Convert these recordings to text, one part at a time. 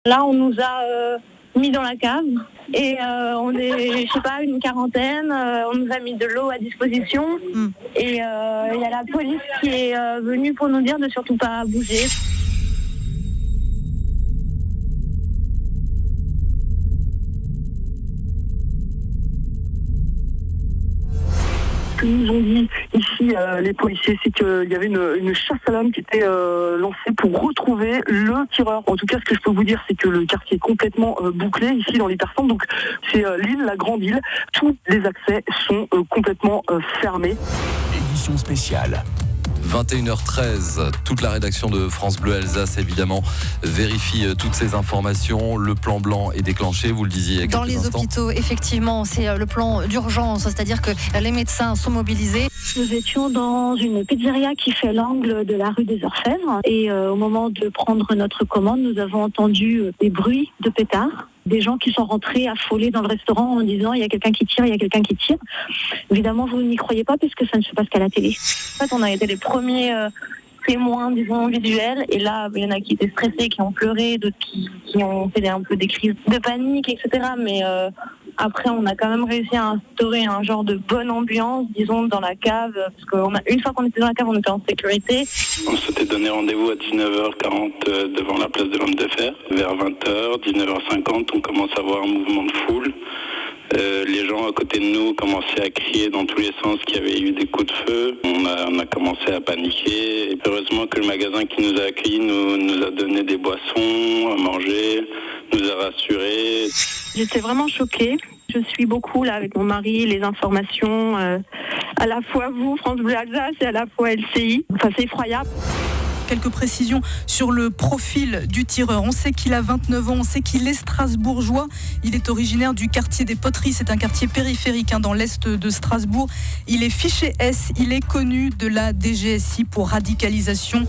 Là, on nous a mis dans la cave et on est, je sais pas, une quarantaine. On nous a mis de l'eau à disposition et il y a la police qui est venue pour nous dire de surtout pas bouger. Ce que nous ont dit ici les policiers, c'est qu'il y avait une chasse à l'homme qui était lancée pour retrouver le tireur. En tout cas, ce que je peux vous dire, c'est que le quartier est complètement bouclé ici dans l'Hypercentre. Donc c'est l'île, la grande île. Tous les accès sont complètement fermés. Édition spéciale. 21h13, toute la rédaction de France Bleu Alsace évidemment vérifie toutes ces informations. Le plan blanc est déclenché, vous le disiez il y a quelques instants. Dans les hôpitaux, effectivement, c'est le plan d'urgence, c'est-à-dire que les médecins sont mobilisés. Nous étions dans une pizzeria qui fait l'angle de la rue des Orfèvres et au moment de prendre notre commande, nous avons entendu des bruits de pétards. Des gens qui sont rentrés affolés dans le restaurant en disant il y a quelqu'un qui tire, il y a quelqu'un qui tire. Évidemment, vous n'y croyez pas puisque ça ne se passe qu'à la télé. En fait, on a été les premiers témoins, disons, visuels. Et là, il y en a qui étaient stressés, qui ont pleuré, d'autres qui ont fait un peu des crises de panique, etc. Mais après, on a quand même réussi à instaurer un genre de bonne ambiance, disons, dans la cave. Parce qu'une fois qu'on était dans la cave, on était en sécurité. On s'était donné rendez-vous à 19h40 devant la place de l'Homme de Fer. Vers 20h, 19h50, on commence à voir un mouvement de foule. Les gens à côté de nous commençaient à crier dans tous les sens qu'il y avait eu des coups de feu. On a commencé à paniquer. Et heureusement que le magasin qui nous a accueillis nous a donné des boissons à manger, nous a rassurés. J'étais vraiment choquée. Je suis beaucoup là avec mon mari, les informations, à la fois vous, France Bleu Alsace, et à la fois LCI. Enfin, c'est effroyable. Quelques précisions sur le profil du tireur. On sait qu'il a 29 ans, on sait qu'il est strasbourgeois. Il est originaire du quartier des Poteries, c'est un quartier périphérique dans l'est de Strasbourg. Il est fiché S, il est connu de la DGSI pour radicalisation.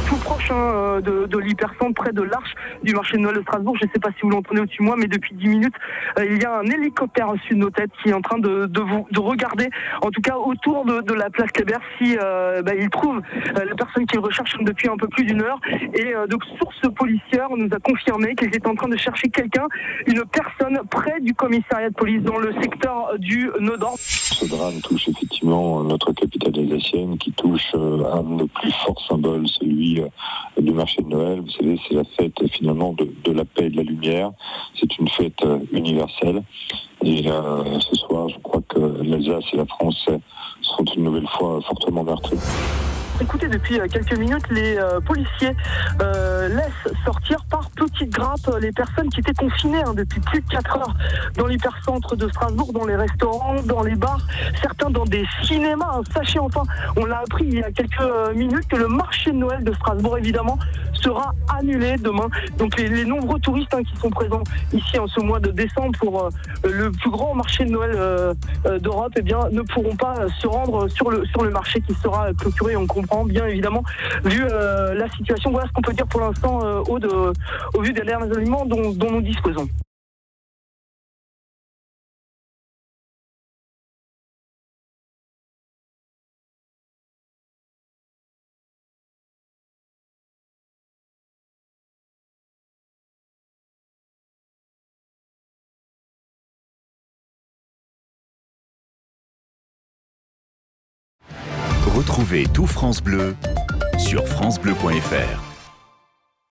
Tout proche de l'Hypercentre, près de l'arche du marché de Noël de Strasbourg. Je ne sais pas si vous l'entendez au-dessus de moi, mais depuis 10 minutes, il y a un hélicoptère au-dessus de nos têtes qui est en train de regarder, en tout cas autour de la place Kléber, si il trouve la personne qu'il recherche depuis un peu plus d'une heure. Et donc, source policière nous a confirmé qu'ils étaient en train de chercher quelqu'un, une personne près du commissariat de police dans le secteur du Nœud d'Or. Ce drame touche effectivement notre capitale alsacienne, qui touche un de nos plus forts symboles, celui du marché de Noël. Vous savez, c'est la fête finalement de la paix et de la lumière. C'est une fête universelle. Et ce soir, je crois que l'Alsace et la France seront une nouvelle fois fortement meurtries. Écoutez, depuis quelques minutes, les policiers laissent sortir par petites grappes les personnes qui étaient confinées depuis plus de 4 heures dans l'hypercentre de Strasbourg, dans les restaurants, dans les bars, certains dans des cinémas. Sachez enfin, on l'a appris il y a quelques minutes, que le marché de Noël de Strasbourg, évidemment, sera annulé demain. Donc les nombreux touristes qui sont présents ici en ce mois de décembre pour le plus grand marché de Noël d'Europe, ne pourront pas se rendre sur le marché qui sera clôturé. On comprend bien évidemment, vu la situation. Voilà ce qu'on peut dire pour l'instant au vu des derniers éléments dont nous disposons. Retrouvez tout France Bleu sur francebleu.fr.